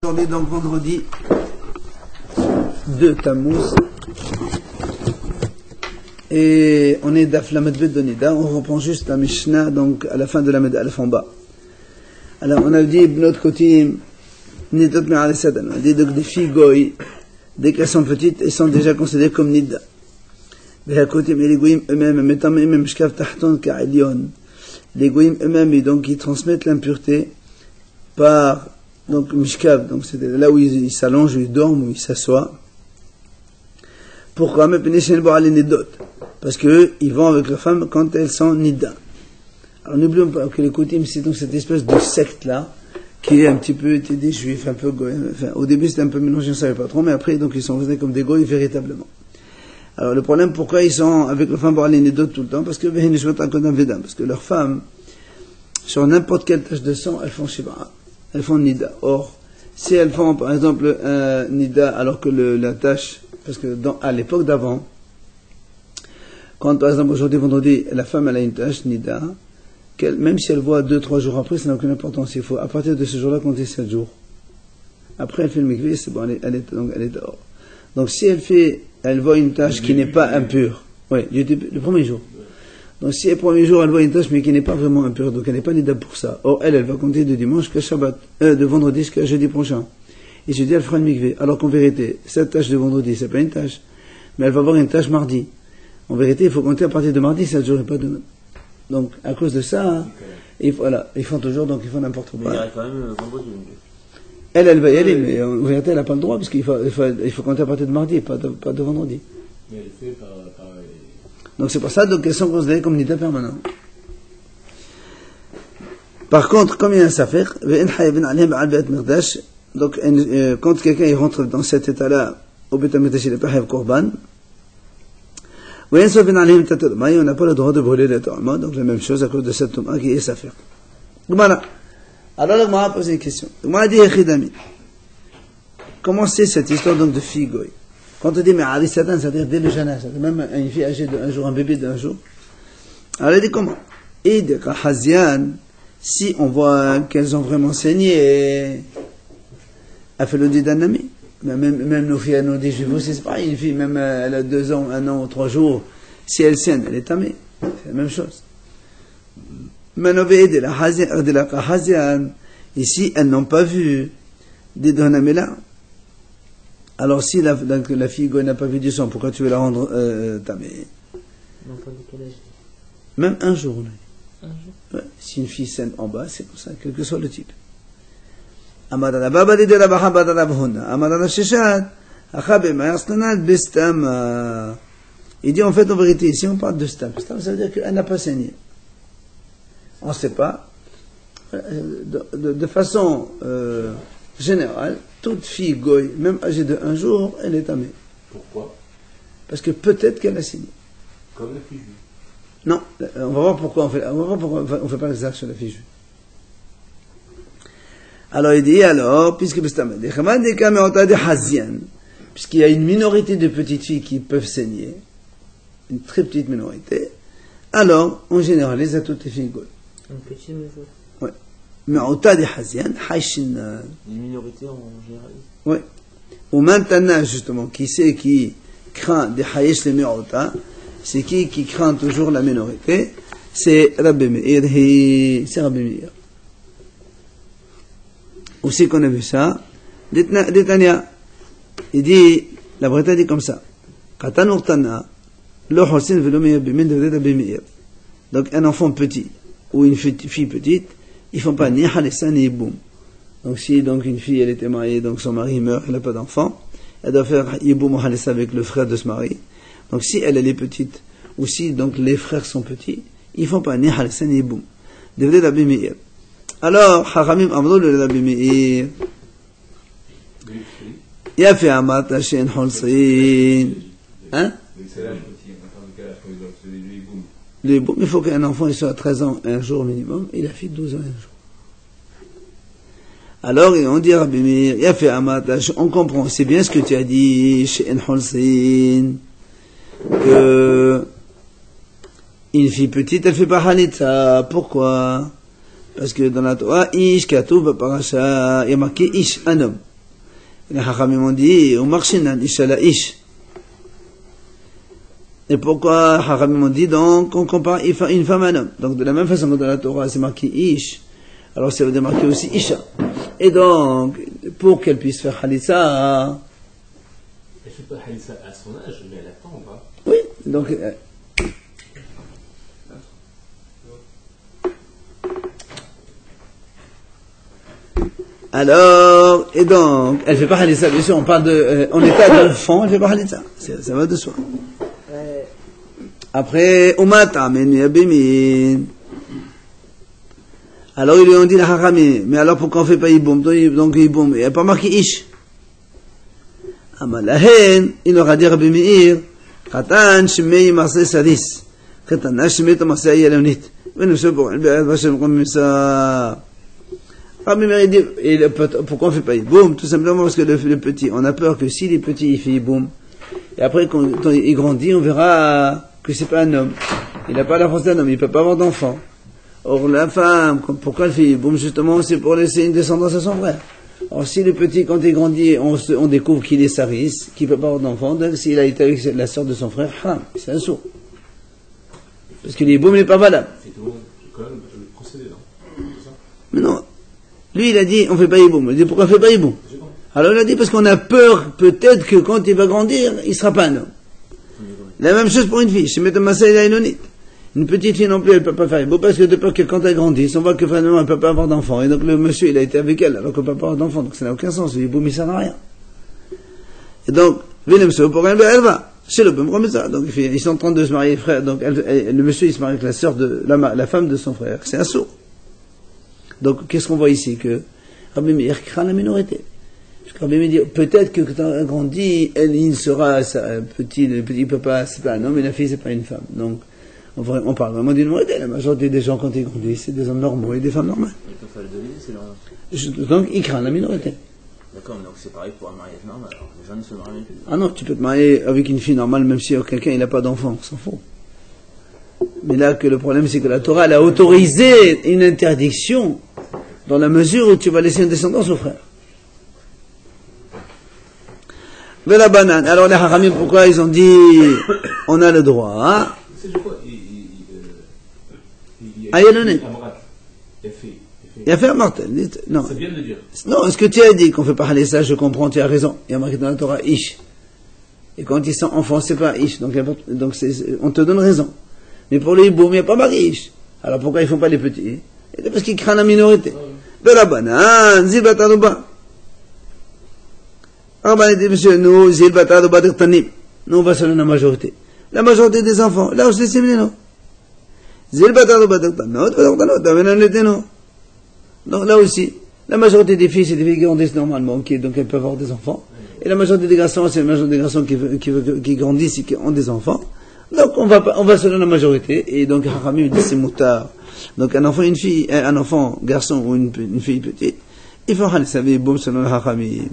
Aujourd'hui, donc vendredi 2 Tammuz, et on est d'Af Lamed Bet de Nida. On reprend juste la Mishnah, donc à la fin de la Med Alef en bas. Alors on a dit de l'autre côté, Nidot Me'al Sadan, on a dit donc des filles goy, dès qu'elles sont petites, elles sont déjà considérées comme Nida. Mais à côté, les goyim eux-mêmes, mettant même Shkav Tahton Ka'elion, les goyim eux-mêmes, donc ils transmettent l'impureté par donc mishkav, donc c'est là où ils s'allongent, où ils dorment, où ils s'assoient. Pourquoi? Parce que ils vont avec leurs femmes quand elles sont nida. Alors n'oublions pas que les Koutim, c'est donc cette espèce de secte là qui est un petit peu était des juifs, un peu goy. Enfin, au début c'était un peu mélangé, on ne savait pas trop, mais après donc ils sont revenus comme des goy véritablement. Alors le problème, pourquoi ils sont avec leurs femmes pour aller nidot tout le temps? Parce que leurs femmes, sur n'importe quelle tache de sang, elles font shiva. Elles font nida. Or, si elles font par exemple un nida alors que la tâche, parce que à l'époque d'avant, quand par exemple aujourd'hui vendredi, la femme elle a une tâche nida, même si elle voit 2-3 jours après, ça n'a aucune importance. Il faut à partir de ce jour-là compter 7 jours. Après elle fait le mikvé, c'est bon, elle est dehors. Donc si elle voit une tâche qui n'est pas impure, oui, le premier jour. Donc si le premier jour elle voit une tâche mais qui n'est pas vraiment impure, donc elle n'est pas nida pour ça. Or elle va compter de dimanche jusqu'à Shabbat, de vendredi jusqu'à jeudi prochain. Et je dis elle fera une mikvé. Alors qu'en vérité, cette tâche de vendredi, c'est pas une tâche, mais elle va avoir une tâche mardi. En vérité, il faut compter à partir de mardi, 7 jours et pas de. Donc à cause de ça, hein, et voilà, ils font toujours, donc ils font n'importe quoi. Mais il y a quand même vendredi. Elle va y aller, mais en vérité, elle n'a pas le droit, parce qu'il faut compter à partir de mardi, pas de vendredi. Mais elle fait par donc c'est pour ça donc elles sont considérées comme nida permanent. Par contre, comme il y a un safer, donc quand quelqu'un rentre dans cet état-là, au Beit HaMikdash, il n'est pas haïv korban, on n'a pas le droit de brûler les tourments, donc la même chose à cause de cette tourment qui est safer. Voilà. Alors là, on m'a posé une question. On m'a dit, comment c'est cette histoire donc de fille goy? Quand on dit, mais Ali Satan, c'est-à-dire dès le jeune âge, même une fille âgée d'un jour, un bébé d'un jour. Alors elle dit comment? Et de Hazian, si on voit qu'elles ont vraiment saigné, elle fait le dit d'un ami. Même nos filles, nos juifs aussi, c'est pareil. Une fille, même elle a 2 ans, 1 an ou 3 jours, si elle saigne, elle est tamée. C'est la même chose. Ici, elles n'ont pas vu des donamela. Alors si la fille goy n'a pas vu du sang, pourquoi tu veux la rendre tamée? Même un jour. Un jour? Ouais. Si une fille saigne en bas, c'est pour ça, quel que soit le type. Il dit en fait en vérité, ici on parle de stam. Stam, ça veut dire qu'elle n'a pas saigné. On ne sait pas. De façon générale, toute fille goy, même âgée de 1 jour, elle est tamée. Pourquoi? Parce que peut-être qu'elle a saigné. Comme la fille juive. Non, on va voir pourquoi on fait pas ça sur la fille juive. Alors il dit, puisqu'il y a une minorité de petites filles qui peuvent saigner, une très petite minorité, alors on généralise à toutes les filles goy. Une petite minorité? Oui. Mais au tas de Hazian, Haïshin. Une minorité en général? Oui. Ou maintenant, justement, qui craint des Haïsh les Me'ota, c'est qui craint toujours la minorité? C'est Rabbi Meir. C'est Rabbi Meir. Aussi qu'on a vu ça, Détania, il dit, la Bretagne dit comme ça, Katan Urtana, le Hossin veut le bimin de Rabbi Meir. Donc un enfant petit, ou une fille petite, ils font pas ni Halissa ni Yiboum. Donc si donc une fille elle était mariée, donc son mari meurt, elle n'a pas d'enfant, elle doit faire Yiboum ou Halissa avec le frère de ce mari. Donc si elle est petite, ou si donc les frères sont petits, ils font pas ni Halissa ni Yiboum. Devrait Rabbi Meir. Alors, Haramim Amrou le Rabbi Meir. Il a fait Amat Hashem Holsein. Hein? Le Yiboum, il faut qu'un enfant il soit à 13 ans un jour minimum, et la fille 12 ans un jour. Alors, on dit à Rabbi Meir, il a fait Amat Hashem, on comprend, c'est bien ce que tu as dit, chez Holsein, que une fille petite, elle fait pas Halitza. Pourquoi? Parce que dans la Torah, Ish, Katoub, Parasha, il y a marqué Ish, un homme. Les Hachamim ont dit, ou Marshinan, Isha la Ish. Et pourquoi Hachamim ont dit, donc, on compare une femme à un homme. Donc, de la même façon que dans la Torah, c'est marqué Ish, alors ça veut dire marqué aussi Isha. Et donc, pour qu'elle puisse faire Khalitsa, elle fait pas Khalitsa à son âge, mais elle attend, ou pas? oui, donc, alors, et donc, elle fait pas Khalitsa, bien sûr, on parle de, en état d'enfant, elle fait pas Khalitsa. Ça va de soi. Après, Umata, Abémin. Alors, ils lui ont dit la Hachamim, mais alors pourquoi on fait pas Iboum? Donc, Iboum, il n'y a pas marqué Ish. Amalahen, il leur a dit Rabbi Meir, Khatan, Shemei, Marseille, Sadis. Khatan, Shemei, Marseille, Yalonit. Mais nous sommes pour un Vachem comme ça. Rabbi Meir dit, pourquoi on fait pas Iboum? Tout simplement parce que le petit, on a peur que si les petits, il fait Iboum, et après, quand il grandit, on verra que c'est pas un homme. Il n'a pas la force d'un homme, il peut pas avoir d'enfant. Or, la femme, pourquoi elle fait Iboum? Justement, c'est pour laisser une descendance à son frère. Alors, si le petit, quand il grandit, on découvre qu'il est saris, qu'il peut pas avoir d'enfant, donc s'il a été avec la sœur de son frère, c'est un sourd. Parce que l'Iboum n'est pas valable. C'est quand même le procédé, non? Mais non. Lui, il a dit, on fait pas Iboum. Il a dit, pourquoi on fait pas Iboum? Alors, il a dit, parce qu'on a peur, peut-être que quand il va grandir, il sera pas un homme. La même chose pour une fille. Je mets de Massaï la Inonite. Une petite fille non plus, elle ne peut pas faire Iboum, parce que de peur que quand elle grandit, on voit que finalement elle ne peut pas avoir d'enfant. Et donc le monsieur, il a été avec elle, alors qu'elle ne peut pas avoir d'enfant. Donc ça n'a aucun sens. L'Iboum, il ne sert à rien. Et donc, pour elle va. C'est le comme ça. Donc ils sont en train de se marier, frère. Donc le monsieur, il se marie avec la sœur de la femme de son frère. C'est un sourd. Donc qu'est-ce qu'on voit ici? Que Rabbi Meir craint la minorité. Parce que Rabbi Meir dit, peut-être que quand elle grandit, il sera petit, le petit papa, c'est pas un homme, et la fille, c'est pas une femme. Donc, on parle vraiment d'une minorité. La majorité des gens, quand ils grandissent, c'est des hommes normaux et des femmes normales. Donc, ils craignent la minorité. D'accord, donc c'est pareil pour un mariage normal. Alors, les gens ne se marient plus. Ah non, tu peux te marier avec une fille normale, même si quelqu'un n'a pas d'enfant, on s'en fout. Mais là, que le problème, c'est que la Torah, elle a autorisé une interdiction dans la mesure où tu vas laisser une descendance au frère. Mais la banane. Alors, les Haramim, pourquoi ils ont dit, on a le droit, hein? Il a fait un mortel. Non. C'est bien de le dire. Non, ce que tu as dit, qu'on fait parler ça, je comprends, tu as raison. Il y a marqué dans la Torah, Ish. Et quand ils sont enfants, c'est pas Ish. Donc on te donne raison. Mais pour les Iboum, il n'y a pas marqué Ish. Alors pourquoi ils font pas les petits? Et parce qu'ils craignent la minorité. De la banane, Zilbatarouba. Rabban dit, monsieur, nous, Zilbatarouba d'Irtanim. Nous, on va selon la majorité. La majorité des enfants, là où c'est les non. Zilbatarouba d'Irtanim, donc là aussi, la majorité des filles, c'est des filles qui grandissent normalement, donc elles peuvent avoir des enfants. Et la majorité des garçons, c'est la majorité des garçons qui grandissent et qui ont des enfants. Donc on va selon la majorité. Et donc Haramim dit c'est moutard. Donc un enfant, un enfant garçon ou une fille petite, il faut savoir boum selon Haramim.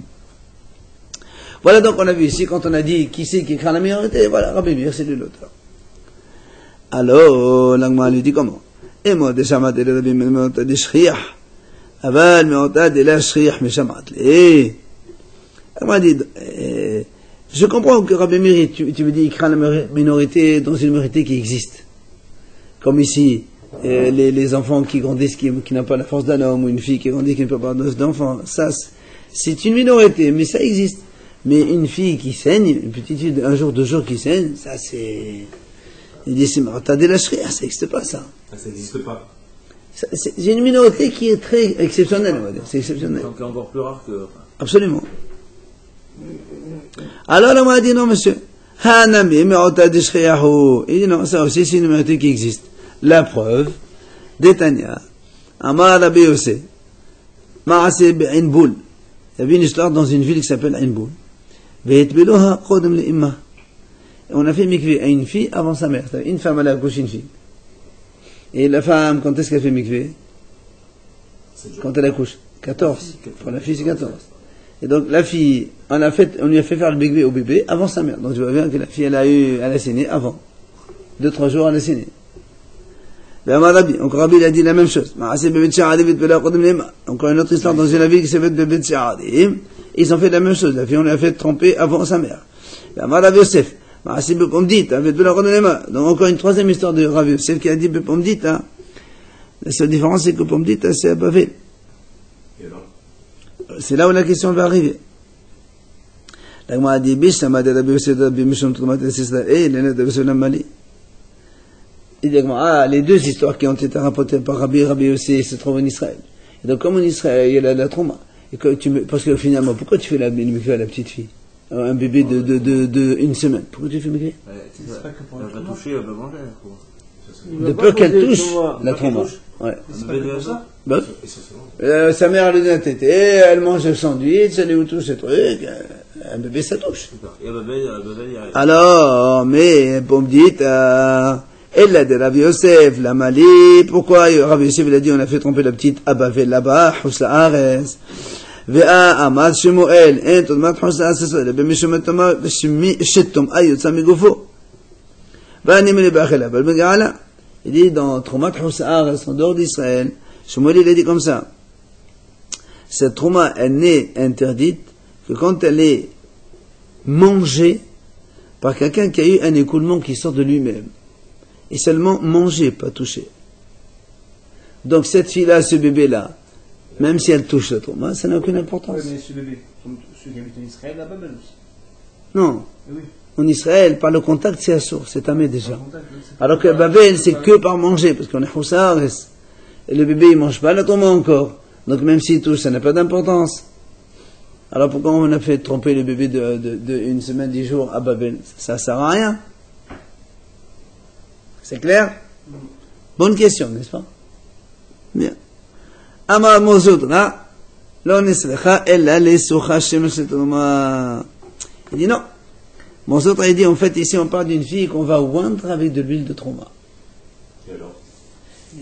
Voilà, donc on a vu ici, quand on a dit qui c'est qui craint la minorité, voilà, Rabbi Meir, c'est lui l'auteur. Alors, l'Agma lui dit comment? Et moi, déjà, ma télé, Rabbi Meir, t'as dit shriah. אבל מעוטד אליה שכיח משמעת לי. Je comprends que Rabbi Meir, tu me dis, il craint la minorité dans une minorité qui existe. Comme ici, les enfants qui grandissent, qui n'ont pas la force d'un homme, ou une fille qui grandit, qui ne peut pas avoir d'enfant. Ça, c'est une minorité, mais ça existe. Mais une fille qui saigne, une petite fille d'un jour, 2 jours qui saigne, ça c'est... Il dit, c'est Martad el Ashriah, ça n'existe pas, ça. Ça n'existe pas. C'est une minorité qui est très exceptionnelle, on va dire. C'est exceptionnel. Donc encore plus rare que... Absolument. Alors on m'a dit, non monsieur, Hanami, Me'otad Ishriyahu. Il dit, non, ça aussi c'est une minorité qui existe. La preuve, d'Etania, Amar Rabbi Yossé, Ma'aseh Be'inboul. Il y avait une histoire dans une ville qui s'appelle Inboul. Ve'etbiluha Qodem Le'imma. Et on a fait mikvé à une fille avant sa mère. Une femme, elle a accouché une fille. Et la femme, quand est-ce qu'elle fait mikvé? Quand elle accouche. 14. Pour la fille, c'est 14. Et donc, la fille, on lui a fait faire le mikvé au bébé avant sa mère. Donc, je vois bien que la fille, elle a saigné avant. 2-3 jours, elle a saigné. Encore Rabbi, il a dit la même chose. Encore une autre histoire dans une ville qui s'appelle Bebet Sha'adim. Ils ont fait la même chose. La fille, on l'a fait tromper avant sa mère. Amar Rav Yosef, Maasi Bepomdita, avec de la Rodonema. Donc encore une troisième histoire de Rav Yosef qui a dit Bepomdita. La seule différence, c'est que Pomdita, c'est à Bavel. C'est là où la question va arriver. La Gemara a dit Bishama de Rabbi Yosef, Rabbi Mishum Trumat Esisraël, et l'année de Rabbi Mali. Il dit les deux histoires qui ont été rapportées par Rabbi Yosef se trouvent en Israël. Et donc, comme en Israël, il y a la trauma. Et que parce que finalement, pourquoi tu fais la mikveh à la petite fille? Un bébé de une semaine. Pourquoi tu fais mikveh? C'est pas que pour elle va toucher, elle va manger. De peur qu'elle touche la trauma. Ouais. Bah, sa mère elle lui donne la tête, et elle mange le sandwich, elle lui touche ce truc, un bébé ça touche. Alors, mais, bon, me dites, elle a de Rav Yosef, la Mali, pourquoi Rav Yosef il a dit on a fait tromper la petite Abavel là-bas, Husla Ares, Vea Amad Shemuel, Entod Mat Husla Ares, le Bemi Shemetoma, Shetom Ayot Samigofo, Vanim le Bachela, Balbegala, il dit dans Tromat Husla Ares, en dehors d'Israël, Shemuel il a dit comme ça, cette trauma elle n'est interdite que quand elle est mangée par quelqu'un qui a eu un écoulement qui sort de lui-même. Et seulement manger, pas toucher. Donc cette fille-là, ce bébé-là, même si elle touche le trauma, ça n'a aucune importance. Oui, mais ce bébé, ceux qui habitent en Israël, là-bas, ben aussi. Non. Oui. En Israël, par le contact, c'est assourd, c'est tamé déjà. Alors que Babel, c'est que par manger, parce qu'on est Houssar, et le bébé, il mange pas le trauma encore. Donc même s'il touche, ça n'a pas d'importance. Alors pourquoi on a fait tromper le bébé de une semaine, 10 jours à Babel? Ça sert à rien. C'est clair? Bonne question, n'est-ce pas? Bien. Amar Mozoudra, lo nislecha ella le soucha shemesh letruma. Il dit non. Mozoudra, il dit, en fait, ici, on parle d'une fille qu'on va oindre avec de l'huile de trauma.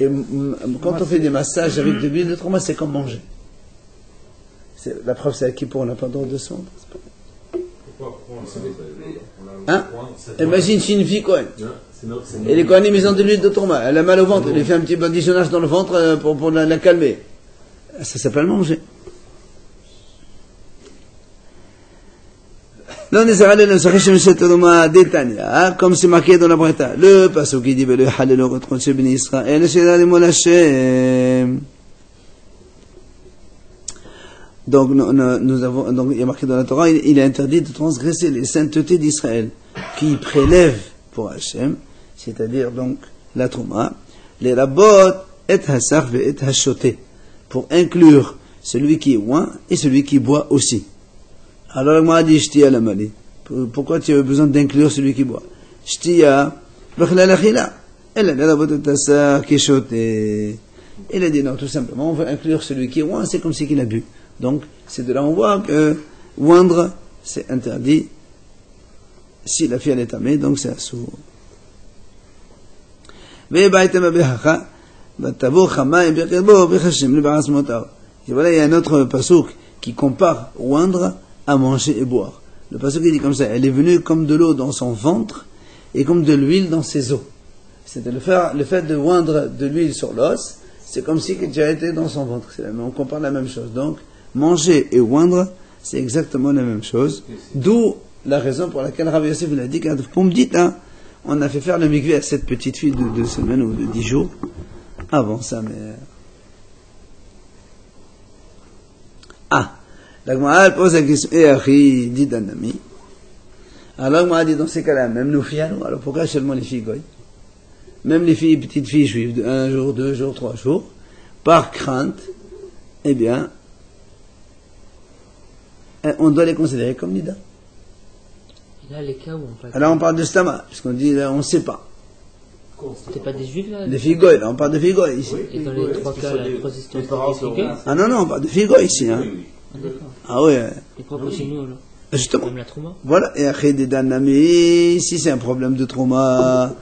Et quand on fait des massages avec de l'huile de trauma, c'est comme manger. La preuve, c'est à qui pour on n'a pas le droit de se vendre. Hein? Imagine si une fille, quoi. Et les Kohanim, ils ont de l'huile de trauma. Elle a mal au ventre. Elle lui fait un petit banditionnage dans le ventre pour la calmer. Ça s'appelle manger. Là, on est allé dans le Détania, comme c'est marqué dans la Breta. Le passage qui dit, le halal au retrouve chez Béni Israël, c'est là les mots lâchés. Donc, donc, il y a marqué dans la Torah, il est interdit de transgresser les saintetés d'Israël, qui prélèvent pour Hachem, c'est-à-dire donc la Trouma, les rabot et hasar et hashoté, pour inclure celui qui est oint et celui qui boit aussi. Alors, moi, dit Shtia la Mali. Pourquoi tu as besoin d'inclure celui qui boit? Shtia, b'chlal elle a les rabot et hasar qui choté. Il a dit non, tout simplement, on veut inclure celui qui est oint, c'est comme si qu'il a bu. Donc, c'est de là on voit que oindre, c'est interdit si la fille elle est tamée, donc c'est assourd. Et voilà, il y a un autre pasouk qui compare oindre à manger et boire. Le pasouk il dit comme ça, elle est venue comme de l'eau dans son ventre et comme de l'huile dans ses os. C'était le fait de oindre de l'huile sur l'os, c'est comme si tu as été dans son ventre. On compare la même chose. Donc, manger et oindre, c'est exactement la même chose. D'où la raison pour laquelle Rav Yosef il a dit qu'on me dit, hein, on a fait faire le mikveh à cette petite fille de 2 semaines ou de 10 jours avant sa mère. Ah, la Gemara pose la question, et Achi dit d'un ami. Alors la Gemara dit dans ces cas-là, même nos filles, alors pourquoi seulement les filles goy? Même les filles, petites filles juives, de 1 jour, 2 jours, 3 jours, par crainte, eh bien, on doit les considérer comme nida. Là, les cas où on parle. Alors on parle de stama, puisqu'on dit là, on ne sait pas. C'était pas des juifs là? Les filles goy, là, on parle de filles goy ici. Et dans les 3 cas, la histoires des filles goy? Ah non, on parle de filles goy ici. Hein. Ah d'accord. Ah oui. Et pourquoi chez nous alors? Justement. Comme la trauma? Voilà, et après des danami, si c'est un problème de trauma,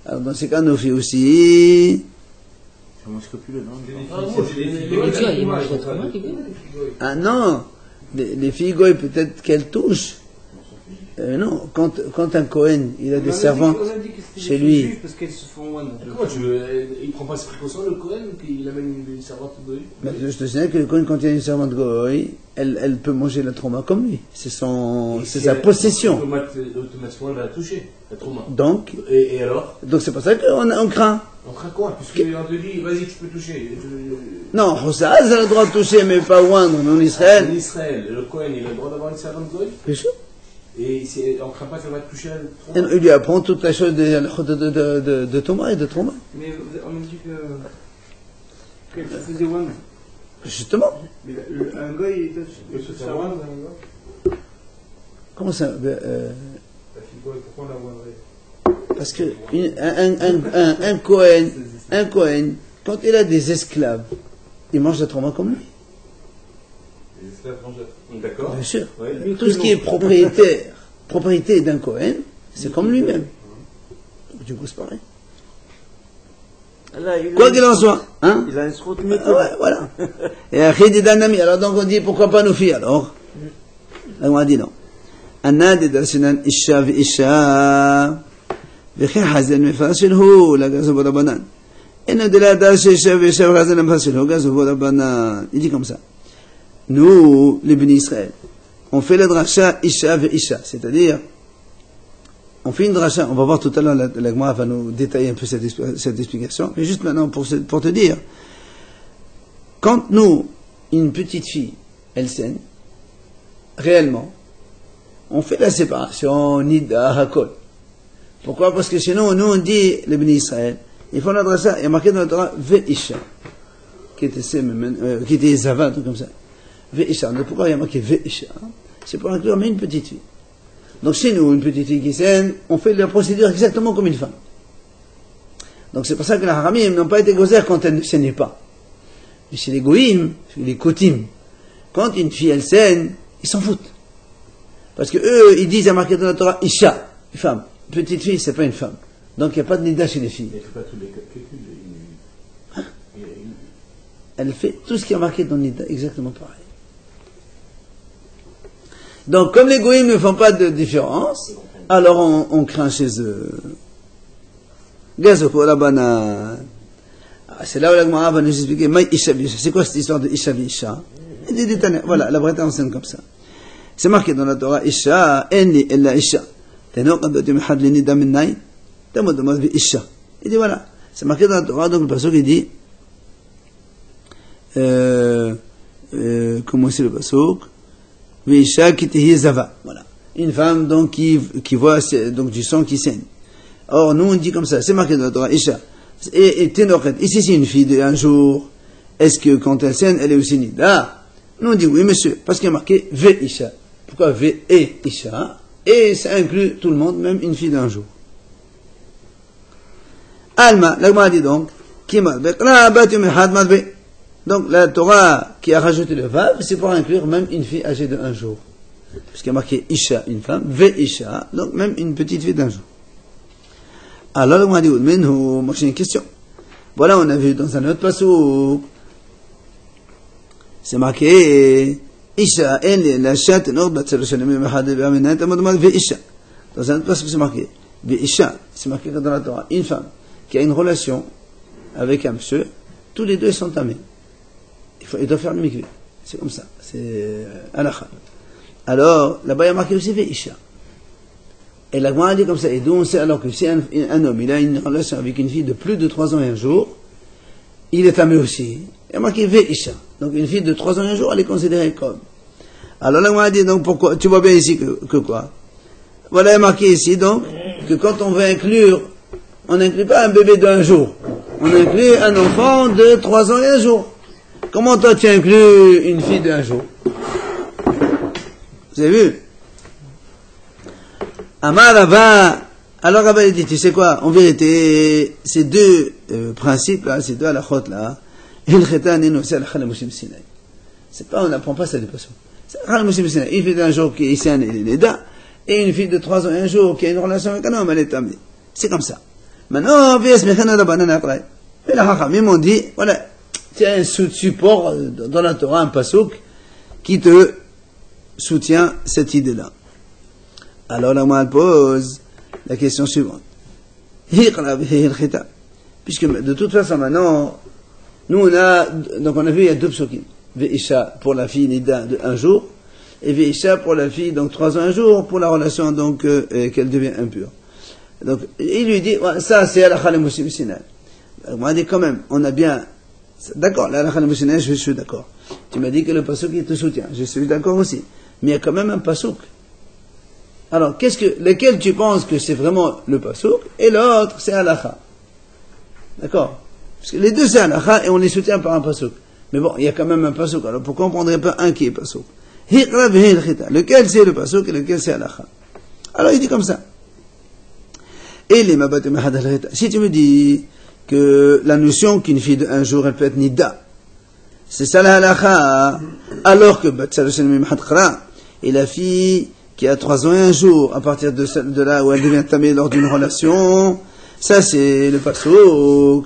alors dans ces cas, nos filles aussi. Ça mange scrupuleux, non? Les gars, ils mangent la trauma, les gars? Ah non, les filles goy, peut-être qu'elles touchent. Non, quand un Cohen, il a des servantes chez lui. Parce qu'elles se font one. Comment tu veux? Il prend pas ses précautions, le Cohen, qu'il amène une servante goy? Mais je te signale que le Cohen, quand il y a une servante goy, elle peut manger la trauma comme lui. C'est sa possession. Automatiquement, elle va la toucher, la trauma. Donc, et alors? Donc c'est pour ça qu'on craint. On craint quoi? Puisqu'on te dit, vas-y, tu peux toucher. Non, Hossaz a le droit de toucher, mais pas oindre, en Israël. En Israël, le Cohen, il a le droit d'avoir une servante goy? Bien sûr. Et on ne craint pas qu'elle va toucher la trauma? Il lui apprend toute la chose de Thomas et de Thomas. Mais on a dit qu'elle faisait one. Justement. Mais un gars, il peut se faire one. Comment ça La fille goy, pourquoi on la one? Parce que un Cohen, quand il a des esclaves, il mange la trauma comme lui. Les esclaves mangent. D'accord. Bien sûr. Ouais. Tout ce qui est propriété d'un Cohen, c'est comme lui-même. Donc, du coup, c'est pareil. Quoi qu'il en soit, hein? Il a une sroute Ouais, voilà. Et après, des danami. Alors, donc, on dit, pourquoi pas nos filles, alors? Là, on a dit non. Anna de darsinan isha vi isha. V'chi hazen mefasil hu, la gazo bodabanan. Et nous, de la darsi isha vi isha, hazen mefasil hu, gazo bodabanan. Il dit comme ça. Nous, les bénis Israël, on fait la dracha isha ve isha, c'est-à-dire, on fait une dracha, on va voir tout à l'heure, la Gemara va nous détailler un peu cette explication, mais juste maintenant pour te dire, quand nous, une petite fille, elle saigne, réellement, on fait la séparation, nida, hakol. Pourquoi? Parce que sinon, nous on dit, les bénis Israël, ils font la dracha, il y a marqué dans la Torah, ve isha, qui était zava, un truc comme ça. Ve'isha. Pourquoi il y a marqué Ve'isha? C'est pour inclure même une petite fille. Donc chez nous, une petite fille qui saigne, on fait la procédure exactement comme une femme. Donc c'est pour ça que les haramim n'ont pas été gozer quand elle ne saignait pas. Mais chez les goïm, chez les kotim, quand une fille elle saigne, ils s'en foutent. Parce que eux, ils disent, il y a marqué dans la Torah, Isha, une femme. Une petite fille, c'est pas une femme. Donc il n'y a pas de nida chez les filles. Mais il ne fait pas tous les calculs. Elle fait tout ce qui est marqué dans le nida, exactement pareil. Donc, comme les goïms ne font pas de différence, alors on craint chez eux. Gazopo la banane. C'est là où la Gemara va nous expliquer, Maï Isha Bisha. C'est quoi cette histoire de Isha Bisha? Il dit détaillé. Voilà, la Bretagne enseigne comme ça. C'est marqué dans la Torah, Isha, Enli, Ella Isha. Teno, quand tu me had l'ini d'aminaï, t'as-moi demandé Isha. Il dit voilà. C'est marqué dans la Torah, donc le passage il dit, comment c'est le passage? Isha qui te zava. Voilà. Une femme donc qui voit donc du sang qui saigne. Or nous on dit comme ça, c'est marqué dans la Torah Isha. Et Tenoret, ici c'est une fille d'un jour. Est-ce que quand elle saigne, elle est aussi nida? Nous on dit oui monsieur, parce qu'il y a marqué Ve Isha. Pourquoi Ve et Isha? Et ça inclut tout le monde, même une fille d'un jour. Alma, la Gemara dit donc, Kimal Bekra Batum Had Madbe. Donc la Torah qui a rajouté le vav, c'est pour inclure même une fille âgée de 1 jour. Puisqu'il y a marqué Isha, une femme, Ve Isha, donc même une petite fille d'1 jour. Alors on a dit, mais nous, moi j'ai une question. Voilà, on a vu dans un autre passage, c'est marqué Isha, elle, la chatte, nord, Ve Isha. Dans un autre passage, c'est marqué Ve Isha, c'est marqué dans la Torah, une femme qui a une relation avec un monsieur, tous les deux sont tamés. Il doit faire le mikvé. C'est comme ça. C'est halakha. Alors, là-bas, il y a marqué aussi Ve'isha. Et la Gemara dit comme ça. Et d'où on sait alors que si un homme, il a une relation avec une fille de plus de 3 ans et 1 jour, il est tamé aussi. Il y a marqué Ve'isha. Donc, une fille de 3 ans et 1 jour, elle est considérée comme. Alors, la Gemara dit donc pourquoi? Tu vois bien ici que quoi? Voilà, il y a marqué ici donc que quand on veut inclure, on n'inclut pas un bébé d'1 jour. On inclut un enfant de 3 ans et 1 jour. Comment toi tu inclus une fille d'1 jour? Vous avez vu? Amar Rava, alors Rava il dit, tu sais quoi? En vérité, ces deux principes là, ces deux halachot là, c'est pas, on n'apprend pas ça de façon. Une fille d'1 jour qui est ici, elle est nida, et une fille de 3 ans et 1 jour qui a une relation avec un homme, elle est tamée. C'est comme ça. Maintenant, et la Chachamim m'ont dit, voilà, tu as un support dans la Torah, un pasuk, qui te soutient cette idée-là. Alors la Gemara pose la question suivante. Puisque de toute façon maintenant, nous on a vu il y a 2 psukim. Ve'isha pour la fille Nida de 1 jour, et Ve'isha pour la fille donc 3 ans 1 jour pour la relation donc qu'elle devient impure. Donc il lui dit ça c'est halakha le Moshe Sinai. On m'a dit quand même on a bien d'accord la halakha le Moshe Sinai je suis d'accord. Tu m'as dit que le pasuk il te soutient, je suis d'accord aussi. Mais il y a quand même un pasuk. Alors lequel tu penses que c'est vraiment le pasuk et l'autre c'est halakha. D'accord? Parce que les deux c'est halakha et on les soutient par un pasuk. Mais bon, il y a quand même un pasuk. Alors pourquoi on ne prendrait pas un qui est pasuk? Lequel c'est le pasuk et lequel c'est halakha? Alors il dit comme ça. Si tu me dis que la notion qu'une fille de 1 jour elle peut être nida, c'est ça la halakha, alors que et la fille qui a 3 ans et 1 jour, à partir de là où elle devient tamée lors d'une relation, ça c'est le pasuk.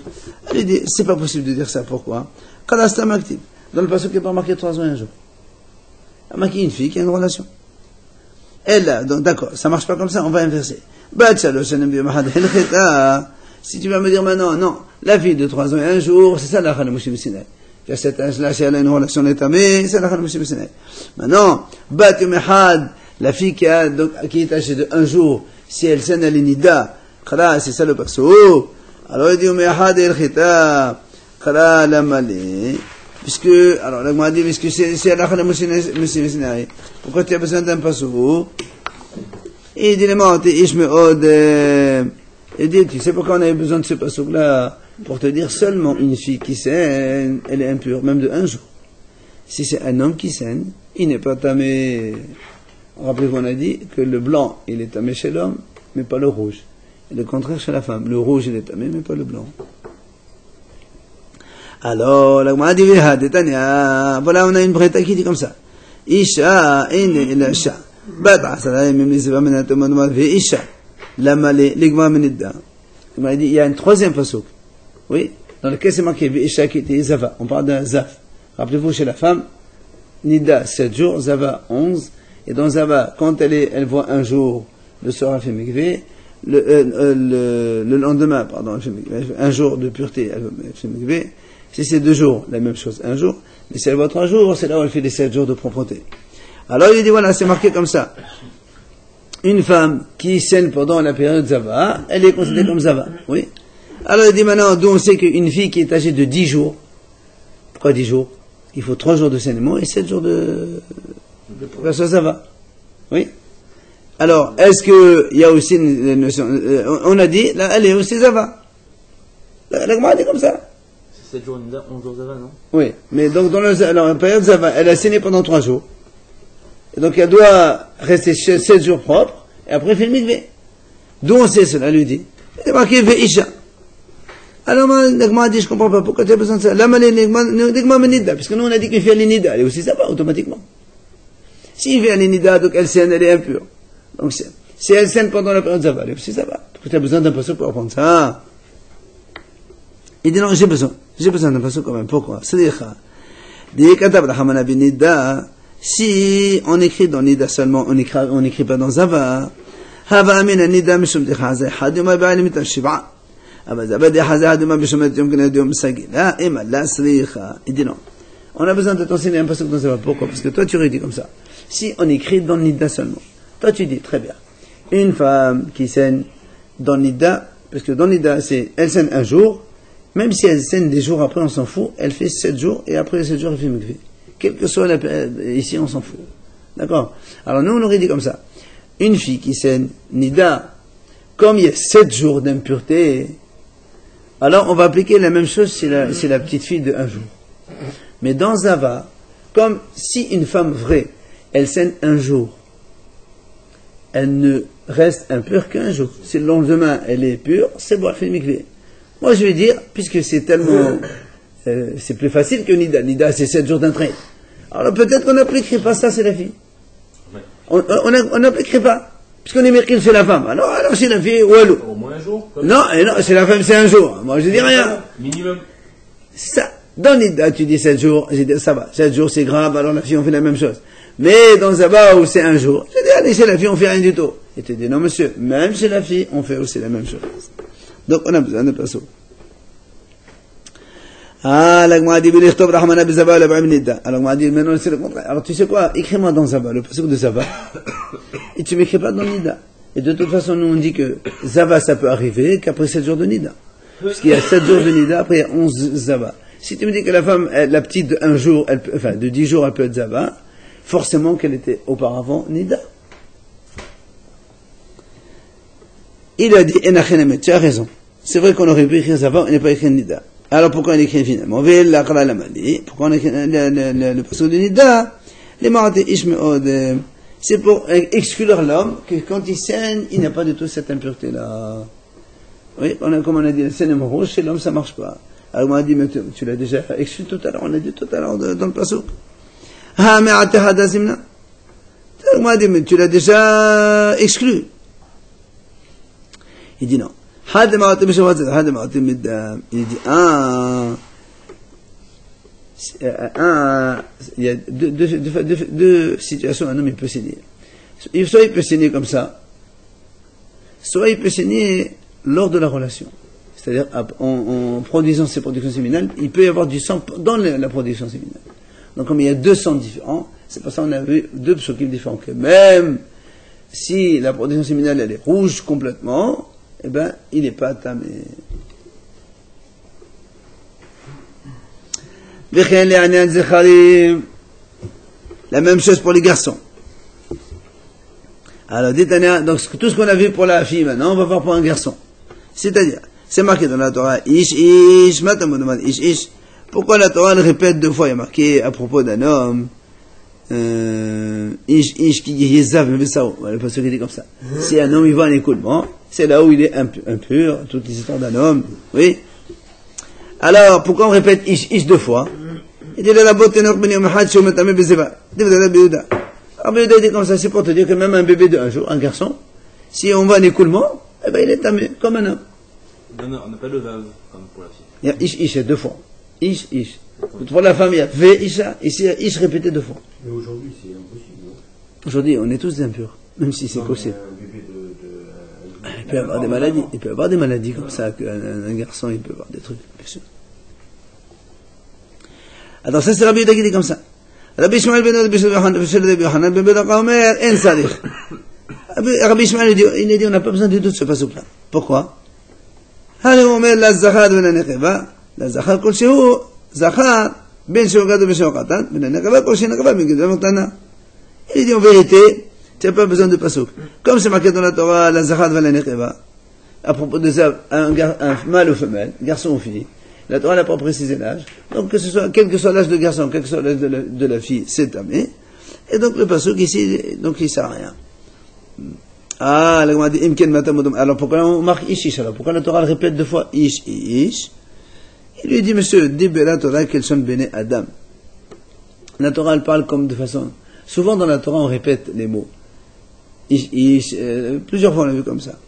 Elle dit, c'est pas possible de dire ça, pourquoi? Dans le pasuk il n'est pas marqué 3 ans et 1 jour. Il y a marqué une fille qui a une relation. Elle a, donc d'accord, ça marche pas comme ça, on va inverser. Si tu vas me dire maintenant, non, la fille de 3 ans et 1 jour, c'est ça la halakha Moshe Sinai. À cet âge-là, si elle a une relation d'étamée, c'est la halakha Moshe Sinai. Maintenant, bat mehad, la fille qui est âgée de 1 jour, si elle s'en est nida, c'est ça le pasuk. Alors il dit mehad el chita, khala la malé. Puisque, alors la Gemara dit, puisque c'est la halakha Moshe Sinai, pourquoi tu as besoin d'un pasuk? Et il dit, il dit, tu sais pourquoi on avait besoin de ce pasuk-là? Pour te dire seulement une fille qui saigne, elle est impure, même de 1 jour. Si c'est un homme qui saigne, il n'est pas tamé. Rappelez-vous, on a dit que le blanc, il est tamé chez l'homme, mais pas le rouge. Et le contraire chez la femme. Le rouge, il est tamé, mais pas le blanc. Alors, la Gemara dit, voilà, on a une breta qui dit comme ça. Isha, Isha. Il m'a dit, il y a un 3e pasuk. Oui, dans lequel c'est marqué Isha qui était Zava. On parle d'un Zaf. Rappelez-vous, chez la femme, Nida 7 jours, Zava 11. Et dans Zava, quand elle voit 1 jour, le soir elle fait mikvé, le lendemain, pardon, elle fait mikvé, 1 jour de pureté, elle fait mikvé. Si c'est 2 jours, la même chose, 1 jour. Mais si elle voit 3 jours, c'est là où elle fait les 7 jours de propreté. Alors il dit, voilà, c'est marqué comme ça. Une femme qui saigne pendant la période Zava, elle est considérée comme Zava. Oui. Alors il dit maintenant, d'où on sait qu'une fille qui est âgée de 10 jours, pourquoi 10 jours? Il faut 3 jours de saignement et 7 jours de soit Zava. Oui. Alors, est-ce qu'il y a aussi une notion, on a dit, là, elle est aussi Zava. La Gemara dit comme ça. C'est 7 jours, 11 jours Zava, non? Oui. Mais donc, dans la période Zava, elle a saigné pendant 3 jours. Et donc elle doit rester 7 jours propres, et après faire le mikvé. D'où on sait cela, lui dit. Il est marqué Ve'isha. Alors, Nagma dit, je comprends pas, pourquoi tu as besoin de ça? Là, Nagma Menida, parce que nous on a dit qu'une fille à Nida, elle est aussi Zava, automatiquement. Si une fille à Nida, donc elle saigne, elle est impure. Donc si elle saigne pendant la période Zava, elle est aussi Zava. Pourquoi tu as besoin d'un pasuk pour apprendre ça? Il dit non, j'ai besoin d'un pasuk quand même. Pourquoi? C'est-à-dire, si on écrit dans Nida seulement, on n'écrit pas dans Zava, il dit non. On a besoin de t'enseigner un pasuk dans Zava. Pourquoi? Parce que toi tu rédis comme ça. Si on écrit dans Nida seulement, toi tu dis très bien. Une femme qui saigne dans Nida, parce que dans Nida elle saigne 1 jour, même si elle saigne des jours après, on s'en fout, elle fait 7 jours, et après 7 jours elle fait mikvé. Quelle que soit la période, ici on s'en fout. D'accord? Alors nous on aurait dit comme ça. Une fille qui saigne Nida, comme il y a 7 jours d'impureté, alors on va appliquer la même chose si la petite fille de 1 jour. Mais dans Zava, comme si une femme vraie, elle saigne 1 jour, elle ne reste impure qu'1 jour. Si le lendemain elle est pure, c'est bon, elle fait mikvé. Moi je vais dire, puisque c'est tellement... c'est plus facile que Nida. Nida c'est 7 jours d'un trait. Alors peut-être qu'on n'appliquerait pas ça, c'est la fille. On n'appliquerait pas. Puisqu'on est merqué, c'est la femme. Alors c'est la fille, walou. Au moins 1 jour? Non, c'est la femme, c'est 1 jour. Moi je dis rien. Minimum. Ça, dans Nida, tu dis 7 jours, j'ai dit ça va. 7 jours c'est grave, alors la fille on fait la même chose. Mais dans Zaba où c'est un jour, je dis, allez, chez la fille, on fait rien du tout. Il te dit, non, monsieur, même chez la fille, on fait aussi la même chose. Donc, on a besoin de passer. Ah, la Gemara dit, alors, on m'a dit, maintenant, c'est le contraire. Alors, tu sais quoi? Écris-moi dans Zaba, le passage de Zaba. Et tu m'écris pas dans Nida. Et de toute façon, nous, on dit que Zaba, ça peut arriver qu'après 7 jours de Nida. Parce qu'il y a 7 jours de Nida, après il y a 11 Zaba. Si tu me dis que la femme, la petite de 1 jour, de 10 jours, elle peut être Zaba, forcément qu'elle était auparavant Nida. Il a dit, Enachenemet, tu as raison. C'est vrai qu'on aurait pu écrire Zaba, on n'a pas écrit Nida. Alors pourquoi on écrit finalement pourquoi on écrit le passage de Nida? Les maratés Ishmeod, c'est pour exclure l'homme que quand il saigne, il n'a pas du tout cette impureté-là. Oui, comme on a dit, le sainement rouge, chez l'homme ça marche pas. Alors on a dit, mais tu l'as déjà exclu tout à l'heure, on l'a dit tout à l'heure dans le passage. Ah, mais Atehadazimna. On a dit, mais tu l'as déjà exclu. Il dit non. Il dit, il y a deux situations, un homme il peut saigner. Soit il peut saigner comme ça, soit il peut saigner lors de la relation. C'est-à-dire, en produisant ses productions séminales, il peut y avoir du sang dans la production séminale. Donc, comme il y a 2 sangs différents, c'est pour ça qu'on a vu 2 psukim différents, que même si la production séminale, elle est rouge complètement, eh ben, il n'est pas tamé. La même chose pour les garçons. Alors, donc, tout ce qu'on a vu pour la fille maintenant, on va voir pour un garçon. C'est-à-dire, c'est marqué dans la Torah, ish, matamodomad, ish. Pourquoi la Torah, elle répète 2 fois? Il y a marqué à propos d'un homme, ish, qui yezav, le sao. Voilà, parce qu'il dit comme ça. Si un homme, il va en écoulement, c'est là où il est impur, toutes les histoires d'un homme, oui. Alors, pourquoi on répète ish 2 fois? Il dit, la beauté n'a pas de mahad, si on met un bébé, c'est pas. Alors, il dit comme ça, c'est pour te dire que même un bébé de 1 jour, un garçon, si on va en écoulement, eh ben, il est tamé, comme un homme. Non, on n'a pas le vav, comme pour la fille. Il y a ish, il y a 2 fois. Ish. Pour la femme, il y a ve, isha, ici, il y a ish répété 2 fois. Mais aujourd'hui, c'est impossible, non? Aujourd'hui, on est tous des impurs, même si c'est possible. Il peut y avoir des maladies. Il peut y avoir des maladies comme ça, qu'un garçon, il peut avoir des trucs, bien sûr. Alors ça, c'est Rabbi Yehuda qui dit comme ça. Rabbi Ishmael ben Yochanan ben Bedaka Omer, en sarich. Rabbi Ishmael, il dit, on n'a pas besoin du tout de ce passage-là. Pourquoi? Hale Omer, la zachar ben הנקבה, la zachar כלשהו, zachar, ben שהוא גדול ben שהוא קטן, ben הנקבה כלשהו נקבה, ben גדול מתנה. Il dit en vérité, tu n'as pas besoin de pasuk. Comme c'est marqué dans la Torah, la zachar ben הנקבה, à propos de ça, un mâle ou femelle, garçon ou fille, la Torah n'a pas précisé l'âge. Donc, quel que soit l'âge de garçon, quel que soit l'âge de la fille, c'est tamé. Et donc, le pasuk ici, donc, il ne sert à rien. Ah, la Gemara dit, imken matamodom. Alors, pourquoi on marque ish? Alors, pourquoi la Torah le répète 2 fois ish? Il lui dit, monsieur, dis la Torah qu'elle sonne béné Adam. La Torah, elle parle comme de façon. Souvent, dans la Torah, on répète les mots. Ish, plusieurs fois, on l'a vu comme ça.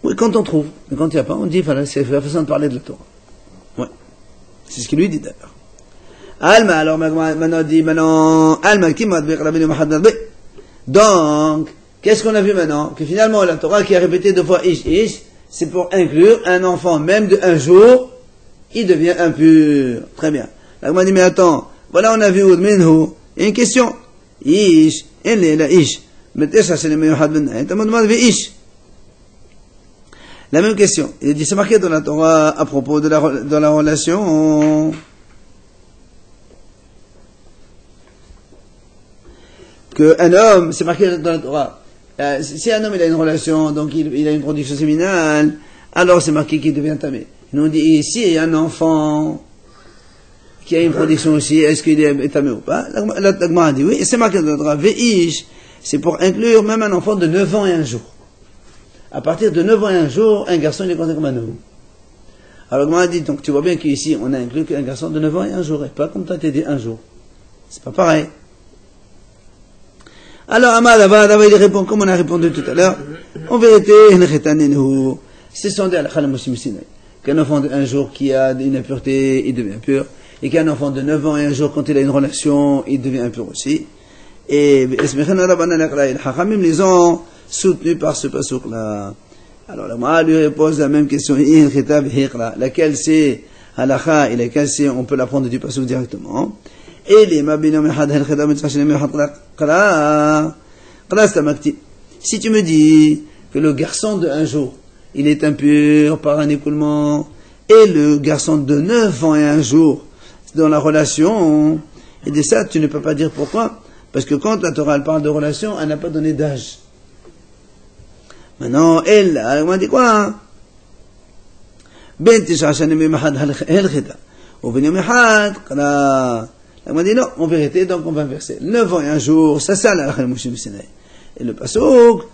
Oui, quand on trouve. Mais quand il n'y a pas, on dit, voilà, c'est la façon de parler de la Torah. Ouais. C'est ce qu'il lui dit d'ailleurs. Alma, alors maintenant dit, Alma, qui m'a dit, donc, qu'est-ce qu'on a vu maintenant? Que finalement, la Torah qui a répété 2 fois ish, c'est pour inclure un enfant, même de 1 jour, il devient impur. Très bien. La Gemara dit, mais attends, voilà, on a vu Udminhu, il y a une question. Ish, la ish. Mais ça, c'est le meilleur hadben. Et t'as demandé ish. La même question. Il dit, c'est marqué dans la Torah à propos de la relation qu'un homme, c'est marqué dans la Torah, si un homme il a une relation, donc il a une production séminale, alors c'est marqué qu'il devient tamé. Nous on dit ici, il y a un enfant qui a une production aussi, est-ce qu'il est tamé ou pas? La Gemara dit oui, c'est marqué dans la Torah, ve'ish, c'est pour inclure même un enfant de 9 ans et 1 jour. À partir de 9 ans et 1 jour, un garçon il est considéré comme un homme. Alors Gemara dit, donc tu vois bien qu'ici on a inclus qu'un garçon de 9 ans et 1 jour, et pas comme toi t'as dit 1 jour. C'est pas pareil. Alors Amad il répond comme on a répondu tout à l'heure, en vérité, c'est sondé à la Khala Moshe Sinai, qu'un enfant de 1 jour qui a une impureté, il devient pur. et qu'un enfant de 9 ans et un jour, quand il a une relation, il devient impur aussi. Et les Hachamim les ont soutenus par ce pasuk-là. Alors la Gemara lui pose la même question, laquelle c'est halakha et laquelle c'est on peut l'apprendre du pasuk directement. Et les si tu me dis que le garçon de un jour, il est impur par un écoulement, et le garçon de 9 ans et un jour, dans la relation, et de ça, tu ne peux pas dire pourquoi, parce que quand la Torah elle parle de relation, elle n'a pas donné d'âge. Maintenant, elle m'a dit quoi? Ben tisha shanim imahad halchita. Ou ben yom ihad, elle m'a dit non, en vérité, donc on va inverser. 9 ans et un jour, ça la halakha Moshe Sinai. Et le pasuk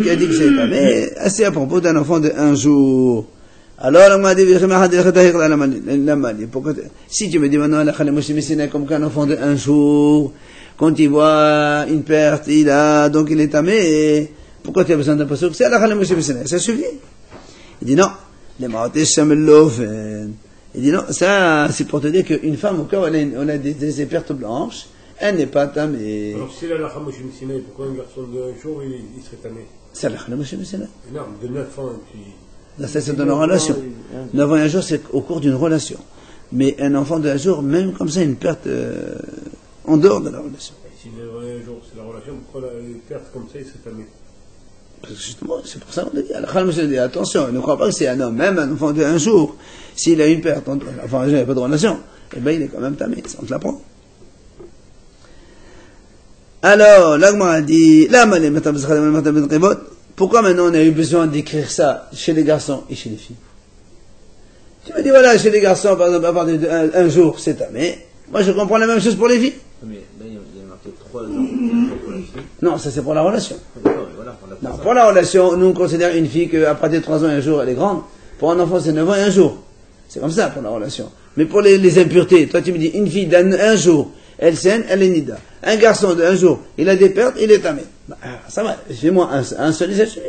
qui a dit que c'est tamé, c'est à propos d'un enfant de un jour. Alors, elle m'a dit, si tu me dis maintenant, halakha Moshe Sinai comme qu'un enfant de un jour, quand il voit une perte, donc il est tamé, pourquoi tu as besoin d'un pasuk? C'est halakha Moshe Sinai, ça suffit. Il dit non, les ma'atesh shamellofen. Il dit non, ça, c'est pour te dire qu'une femme, au cas où on a des pertes blanches, elle n'est pas tamée. Alors, si la halakha Moshe Sinai, pourquoi un garçon d'un jour, il serait tamé? C'est la halakha Moshe Sinai. Non, de 9 ans, puis... Là, ça, c'est dans la relation. 9 ans et un jour, c'est au cours d'une relation. Mais un enfant d'un jour, même comme ça, une perte en dehors de la relation. Et si un jour, c'est la relation, pourquoi une perte comme ça, il serait tamé? Parce que justement, c'est pour ça qu'on a dit, halakha Moshe dit, attention, ne crois pas que c'est un homme, même un enfant d'un jour, s'il a une perte, enfin, il n'y a pas de relation, eh bien, il est quand même tamé, on te l'apprend. Alors, l'Agma a dit, pourquoi maintenant on a eu besoin d'écrire ça chez les garçons et chez les filles? Tu me dis, voilà, chez les garçons, par exemple, à partir d'un jour, c'est tamé. Moi, je comprends la même chose pour les filles. Mais là, il y a marqué 3 jours pour la fille. Non, ça c'est pour la relation. D'accord, voilà, on Non, pour la relation, nous on considère une fille qu'à partir de 3 ans et un jour, elle est grande. Pour un enfant, c'est 9 ans et un jour. C'est comme ça pour la relation. Mais pour les impuretés, toi tu me dis, une fille d'un jour, elle saigne, elle est nida. Un garçon d'un jour, il a des pertes, il est tamé. Bah, ça va, fais-moi un seul et ça suffit.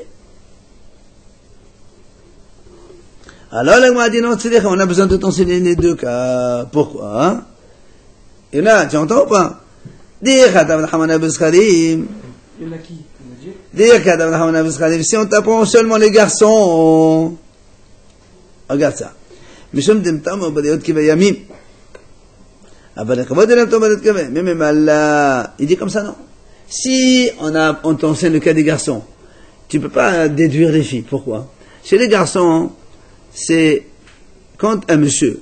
Alors là, m'a dit non, c'est-à-dire qu'on a besoin de t'enseigner les deux cas. Pourquoi hein? Et là, tu entends ou pas? Dire Khadam al-Hamana Bezkhadim. Il y en a qui? Dire Khadam al-Hamana Bezkhadim. Si on t'apprend seulement les garçons, regarde ça. Mishum dimtam obadiyot kibayamim. Il dit comme ça, non? Si on t'enseigne le cas des garçons, tu peux pas déduire les filles. Pourquoi? Chez les garçons, c'est quand un monsieur,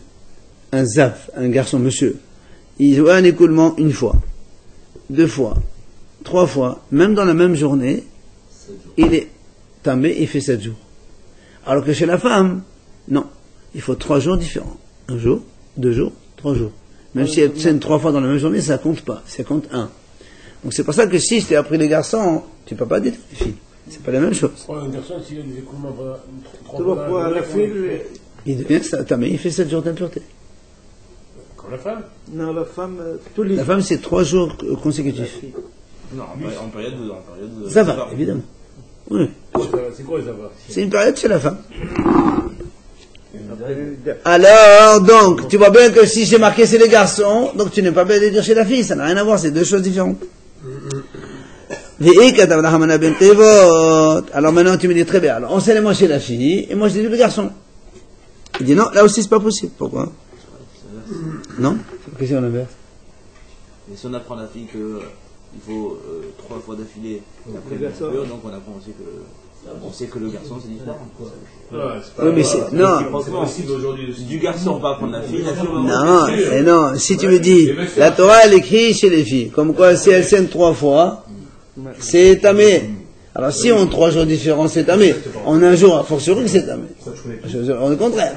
un zaf, un garçon monsieur, il voit un écoulement une fois, 2 fois, 3 fois, même dans la même journée, il est tamé, il fait 7 jours. Alors que chez la femme, non. Il faut 3 jours différents. 1 jour, 2 jours, 3 jours. Même si elle saigne 3 fois dans la même journée, ça compte pas. Ça compte 1. Donc c'est pour ça que si je t'ai appris les garçons, tu peux pas dire les filles. C'est pas la même chose. Un garçon, s'il a des écoulements 3 fois fois, la fille, il devient tamé, il fait 7 jours d'impureté. comme la femme. non, la femme, tous les La femme, c'est 3 jours consécutifs. Non, en période de... Ça va, évidemment. Oui. C'est quoi les avoir? C'est une période chez la femme. Alors, donc, tu vois bien que si j'ai marqué c'est les garçons, donc tu n'es pas bien de dire chez la fille, ça n'a rien à voir, c'est 2 choses différentes. Alors maintenant tu me dis très bien, alors enseigne-moi chez la fille, et moi je dis le garçon. Il dit non, là aussi c'est pas possible, pourquoi? Non? Qu'est-ce qu'on inverse? Et si on apprend à la fille qu'il faut 3 fois d'affilée après le pur, donc on apprend aussi on sait que le garçon c'est différent. Oui, mais c'est, non. Du garçon, pas prendre la fille. Non, et non, si tu me dis, la Torah elle écrit chez les filles, comme quoi si elle saigne 3 fois, c'est tamé. Alors si en 3 jours différents c'est tamé, en un jour, a fortiori que c'est tamé. On est le contraire.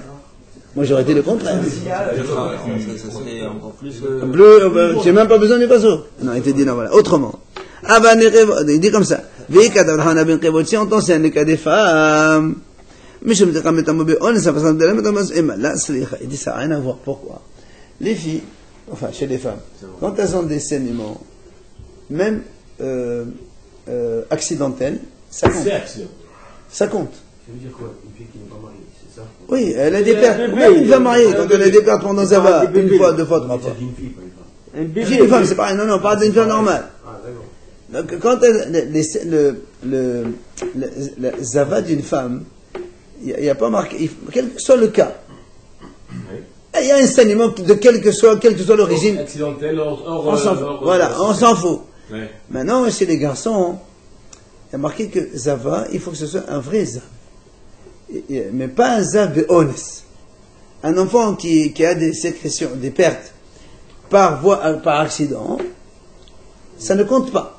Moi j'aurais été le contraire. Ça serait encore plus... Tu n'as même pas besoin du passo. Non, il te dit non, voilà. Autrement. Il dit comme ça. Si on t'enseigne le cas des femmes, il dit ça n'a rien à voir. Pourquoi? Les filles, enfin chez les femmes, quand elles ont des saignements, même accidentels, ça compte. C'est accident. Ça compte. Ça veut dire quoi? Une fille qui n'est pas mariée, c'est ça? Oui, elle a des pertes. Même une femme mariée, quand elle a des pertes pendant sa va, une fois, deux fois, trois fois. C'est une fille, par exemple. Une fille, une femme, c'est pareil. Non, non, pas d'une femme normale. Ah, d'accord. Donc, quand le zava d'une femme, il n'y a pas marqué, quel que soit le cas, il y a un saignement de quelle que soit l'origine. Accidentel, On s'en fout. Voilà, on s'en fout. Ouais. Maintenant, chez les garçons, il y a marqué que zava, il faut que ce soit un vrai zav. Mais pas un zav de honest. Un enfant qui a des sécrétions, des pertes par accident, ça ne compte pas.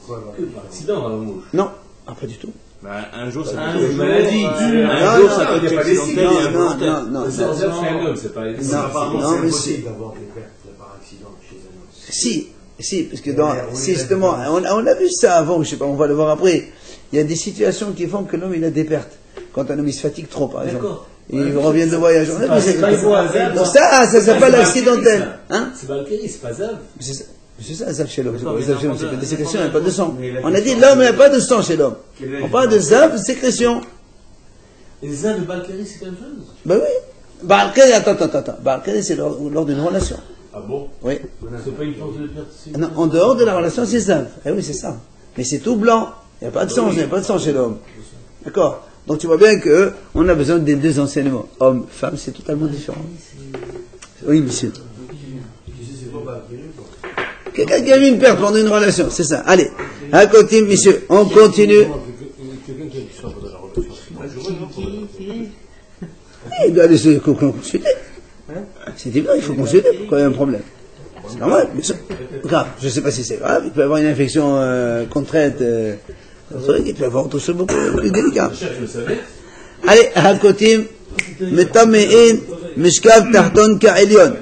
Que par accident, la mouche. Non, pas du tout. Bah, un jour, ça Un peut jour, être maladie. Un jour, ça peut être accidentel et involontaire. Non, C'est un homme, c'est pas Non, C'est mais impossible d'avoir des pertes par accident chez un homme. Si, parce que justement, on a vu ça avant, je sais pas, on va le voir après. Il y a des situations qui font que l'homme, il a des pertes. Quand un homme, il se fatigue trop, par exemple. D'accord. Il revient de voyage. On a vu C'est pas Zav. Donc ça s'appelle accidentel. Hein? C'est Valkyrie, c'est pas Zav. C'est ça, Zav chez l'homme. D'accord, Zav chez l'homme, c'est pas des sécrétions, il n'y a pas de sang. Mais la On a dit, question, l'homme, il n'y a pas de sang chez l'homme. On parle de Zav, sécrétion. Et Zav et Valkyrie, c'est quelque chose. Ben oui. Balkari, attends. Balkari, c'est lors d'une relation. Ah bon? Oui. C'est pas une force de perte. Non, en dehors de la relation, c'est Zav. Eh oui, c'est ça. Mais c'est tout blanc. Il n'y a pas de sang, il n'y a pas de sang chez l'homme. D'accord? Donc tu vois bien que on a besoin des deux enseignements. Homme, femme, c'est totalement différent. Oui, monsieur. C'est pas Valkyrie, quoi. Quelqu'un qui a eu une perte pendant une relation, c'est ça. Allez, à côté, monsieur, on continue. Quelqu'un qui sort de la relation. Il doit aller consulter. C'est évident, il faut consulter. Pourquoi il y a un problème? C'est normal, mais c'est grave. Je ne sais pas si c'est grave. Il peut y avoir une infection contrainte. Il peut y avoir autre chose beaucoup plus délicat. Je le savais. Allez, à côté, metame'in mishkav tahton ka'elion.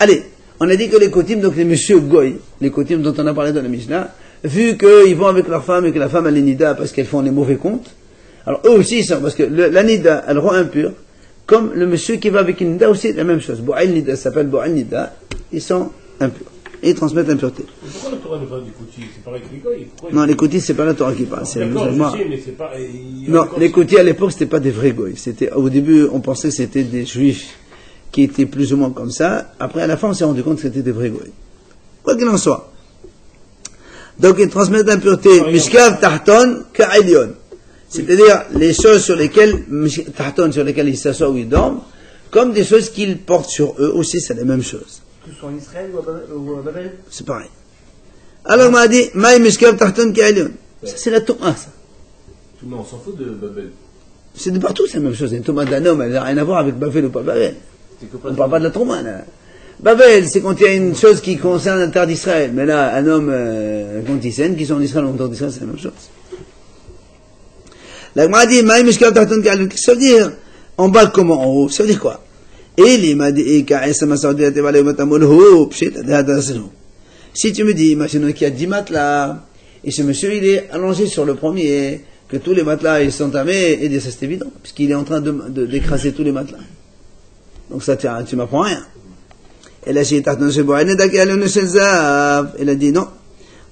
Allez, on a dit que les kotim, donc les monsieur Goy, les kotim dont on a parlé dans la Mishnah, vu qu'ils vont avec leur femme et que la femme elle est nida parce qu'elles font les mauvais comptes, alors eux aussi ils sont, parce que la nida elle rend impure, comme le monsieur qui va avec une nida aussi, la même chose. Bo'al nida, ça s'appelle bo'al nida, ils sont impurs. Et ils transmettent l'impureté. Pourquoi la Torah ne parle du Kouti? C'est pareil que les Goy. Non, les koutis, c'est pas la Torah qui parle, c'est les D'accord, musulmans. je sais, mais c'est pas. Non, les koutis à l'époque, c'était pas des vrais goy. C'était, au début, on pensait que c'était des juifs qui étaient plus ou moins comme ça. Après, à la fin, on s'est rendu compte que c'était des vrais goy. Quoi qu'il en soit. Donc, ils transmettent l'impureté, mishkav tahton ka'elion. C'est-à-dire, les choses sur lesquelles, tahton, sur lesquelles ils s'assoient ou ils dorment, comme des choses qu'ils portent sur eux aussi, c'est la même chose. Que ce soit en Israël ou à Babel. C'est pareil. Alors, on m'a dit, maï mishkav tahton ka'elion. Ça, c'est la Torah, ça. Tout le monde, on s'en fout de Babel. C'est de partout, c'est la même chose. Une tomate d'un homme, elle n'a rien à voir avec Babel ou pas Babel. On ne parle pas de la trauma, là. Babel, c'est quand il y a une chose qui concerne la terre d'Israël. Mais là, un homme, quand il saigne, qui sont en Israël ou en terre d'Israël, c'est la même chose. La Gemara dit, Maï Mishkav Tahton Ka'elion. Qu'est-ce que ça veut dire? En bas comme en haut. Ça veut dire quoi? Si tu me dis, imaginons qu'il y a 10 matelas, et ce monsieur, il est allongé sur le premier, que tous les matelas, ils sont tamés, et ça c'est évident, puisqu'il est en train d'écraser tous les matelas. Donc ça, tu m'apprends rien. Elle a dit non.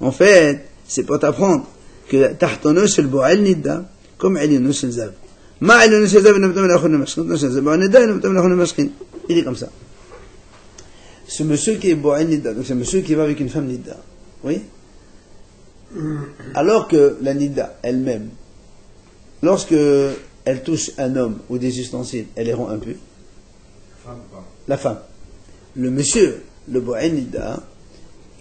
En fait, c'est pour t'apprendre que tahtono shel bo'el nidda, comme eliono shel zav. Ma eliono shel zav, nabtam l'achon mashkin, shel zav bo'el nidda, nabtam l'achon mashkin. Il est comme ça. Ce monsieur qui est bo'el nidda, donc c'est un monsieur qui va avec une femme nidda. Oui? Alors que la nidda elle-même, lorsque elle touche un homme ou des ustensiles, elle les rend impurs. La femme. Le monsieur, le bo'el nidda,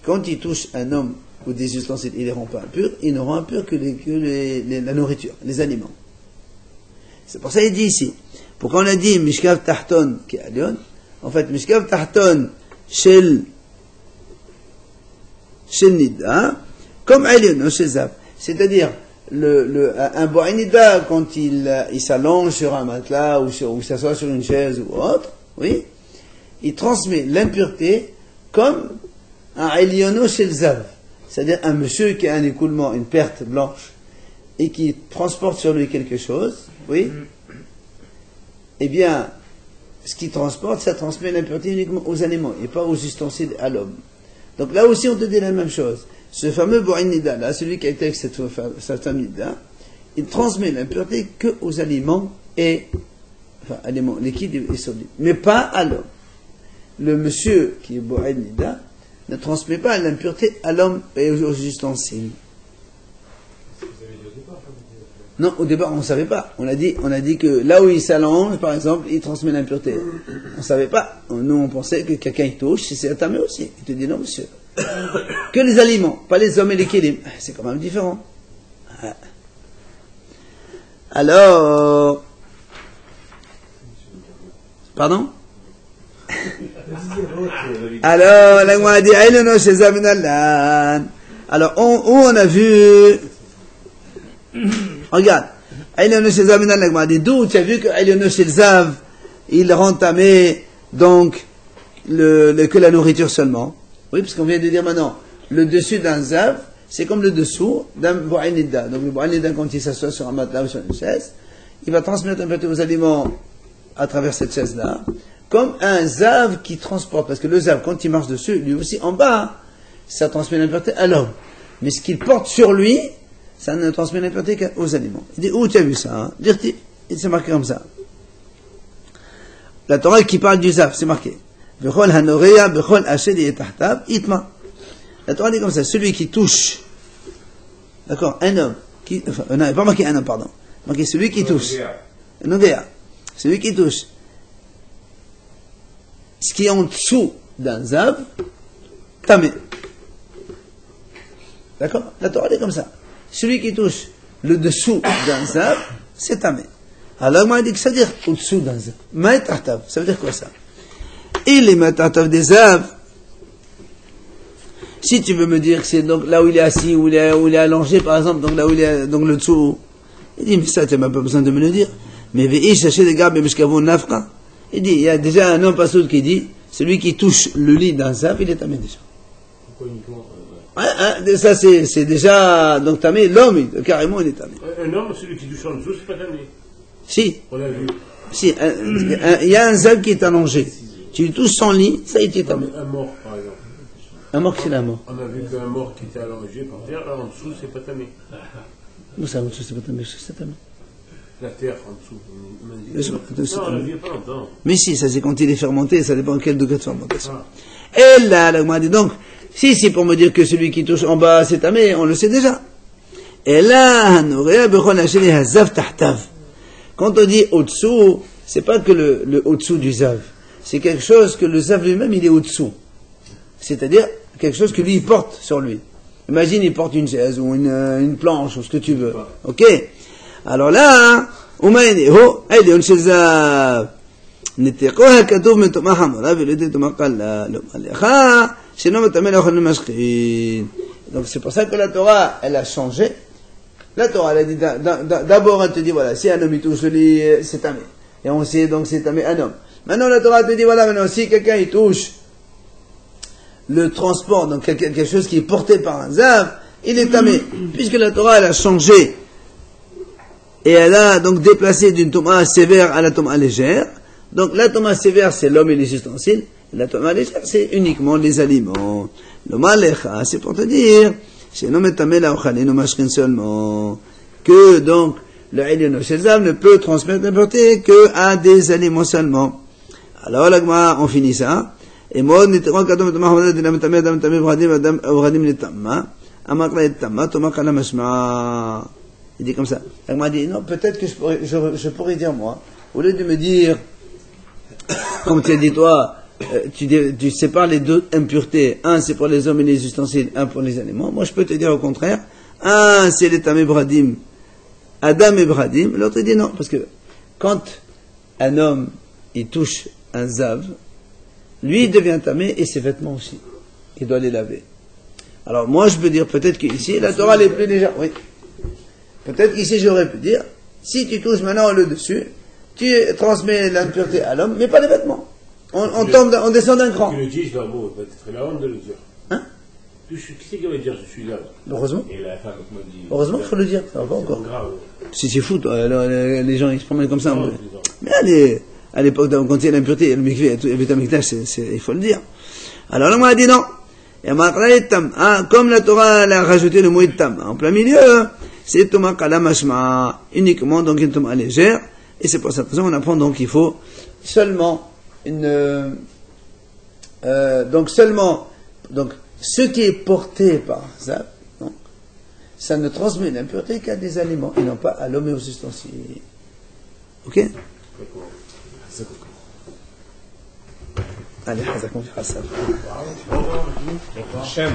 quand il touche un homme ou des ustensiles, il les rend pas impurs, il ne rend impurs que la nourriture, les aliments. C'est pour ça qu'il dit ici. Pourquoi on a dit mishkav tahton ka'elion? En fait, mishkav tahton shel nidda, comme elion, shel zav. C'est-à-dire, un bo'el nidda, quand il s'allonge sur un matelas ou s'assoit sur une chaise ou autre, oui, il transmet l'impureté comme un eliono shel zav. C'est-à-dire un monsieur qui a un écoulement, une perte blanche, et qui transporte sur lui quelque chose, oui, eh bien, ce qu'il transporte, ça transmet l'impureté uniquement aux animaux, et pas aux ustensiles à l'homme. Donc là aussi, on te dit la même chose. Ce fameux bo'el nidda, là, celui qui a été avec cette femme nidda, il transmet l'impureté que aux aliments et, enfin, aliments liquides et solides, mais pas à l'homme. Le monsieur qui est Bo'ed Nida ne transmet pas l'impureté à l'homme et aux ustensiles. Non, au départ, on ne savait pas. On a dit que là où il s'allonge, par exemple, il transmet l'impureté. On ne savait pas. Nous, on pensait que quelqu'un il touche, c'est attamé aussi. Il te dit non, monsieur. Que les aliments, pas les hommes et les kélim. C'est quand même différent. Alors, pardon? Alors, la Gemara dit, alors, où on a vu, regarde, d'où tu as vu que Zav, il rend tamé, donc, que la nourriture seulement. Oui, parce qu'on vient de dire maintenant, le dessus d'un Zav, c'est comme le dessous d'un Bo'ed Nida. Donc, le Bo'ed Nida, quand il s'assoit sur un matelas ou sur une chaise, il va transmettre un peu aux aliments à travers cette chaise-là, comme un Zav qui transporte. Parce que le Zav, quand il marche dessus, lui aussi, en bas, ça transmet l'impureté à l'homme. Mais ce qu'il porte sur lui, ça ne transmet l'impureté qu'aux aliments. Il dit, où tu as vu ça, hein? Dire-t-il, il s'est marqué comme ça. La Torah qui parle du Zav, c'est marqué. Bechol hanorea, bechol hachel et tahtav, itma. La Torah dit comme ça, celui qui touche, d'accord, un homme, non, pas marqué un homme, pardon, marqué celui qui touche, nogea, celui qui touche, ce qui est en dessous d'un zav, tamé. D'accord? La Torah dit comme ça, celui qui touche le dessous d'un zav, c'est tamé. Alors, moi, il dit que ça veut dire au-dessous d'un zav. Maït tahtav, ça veut dire quoi ça? Et les maït tahtav des zav, si tu veux me dire que c'est donc là où il est assis, où il est allongé, par exemple, donc là où il est, donc le dessous, il dit, mais ça, tu n'as même pas besoin de me le dire. Mais ve'ish chercher des gars, nafka. Il dit, il y a déjà un homme passoud qui dit, celui qui touche le lit d'un zav, il est tamé déjà. Pourquoi uniquement ça, c'est déjà, donc tamé, l'homme, carrément, il est tamé. Un homme, celui qui touche en dessous, c'est pas tamé. Si. On l'a vu. Si, il y a un zav qui est allongé. Tu lui touches son lit, ça, il est tamé. Un mort, par exemple. Un mort, c'est la mort. On a vu qu'un mort qui était allongé par terre, là, en dessous, c'est pas tamé. Où ça, en dessous, c'est pas tamé, c'est tamé. La terre en dessous. Non, on l'a vu il n'y a pas longtemps. Mais si, ça c'est quand il est fermenté, ça dépend quel degré de fermentation. Et là, on m'a dit donc, si c'est pour me dire que celui qui touche en bas c'est tamé, on le sait déjà. Et là, quand on dit au-dessous, c'est pas que le au-dessous du zav, c'est quelque chose que le zav lui-même il est au-dessous. C'est-à-dire quelque chose que lui il porte sur lui. Imagine il porte une chaise ou une planche ou ce que tu veux. Ok? Alors là, donc c'est pour ça que la Torah, elle a changé. La Torah, elle a dit, d'abord elle te dit, voilà, si un homme il touche le lit, c'est tamé. Et on sait donc c'est tamé un homme. Maintenant la Torah te dit, voilà, maintenant si quelqu'un il touche le transport, donc quelque chose qui est porté par un zav, il est tamé. Puisque la Torah, elle a changé. Et elle a donc déplacé d'une toma sévère à la toma légère. Donc la toma sévère, c'est l'homme et les ustensiles. Et la toma légère, c'est uniquement les aliments. L'oma lecha, c'est pour te dire, c'est non metamé la ochalé, no mashrin seulement. Que donc, le Elyon Shelzav ne peut transmettre l'impureté que à des aliments seulement. Alors la Gemara, on finit ça. Et moi, n'étant qu'à tomber toma, de la metamé, adam tamé, vradim le tamma, amakla et tamma, toma kala mashma. Il dit comme ça. Elle m'a dit, non, peut-être que je pourrais dire moi, au lieu de me dire, comme tu as dit toi, tu sépares les deux impuretés, un c'est pour les hommes et les ustensiles, un pour les aliments, moi je peux te dire au contraire, un c'est les tam et bradim, Adam et bradim, l'autre il dit non, parce que quand un homme, il touche un zav, lui il devient tamé et ses vêtements aussi, il doit les laver. Alors moi je peux dire peut-être qu'ici, la Torah elle est plus légère, oui. Peut-être qu'ici j'aurais pu dire, si tu touches maintenant le dessus, tu transmets l'impureté à l'homme, mais pas les vêtements. On descend d'un cran. Tu le dis, je dois être la honte de le dire. Hein? Qui c'est qui va dire je suis là? Heureusement. Et la femme me dit. Heureusement qu'il faut le dire, ça va pas encore. Grave. Si c'est fou, toi, les gens ils se promènent comme ça. Mais à l'époque, quand il y a l'impureté, le mikvé, il faut le dire. Alors là, on m'a dit non. Et comme la Torah elle a rajouté le mot tam en plein milieu, c'est Toma Kalamashma, uniquement donc une Toma légère, et c'est pour cette raison qu'on apprend donc qu'il faut seulement donc ce qui est porté par ça, non, ça ne transmet l'impureté qu'à des aliments et non pas à l'homme et aux ustensiles. Ok? Allez, Hazakum fi Hassan. Hashem.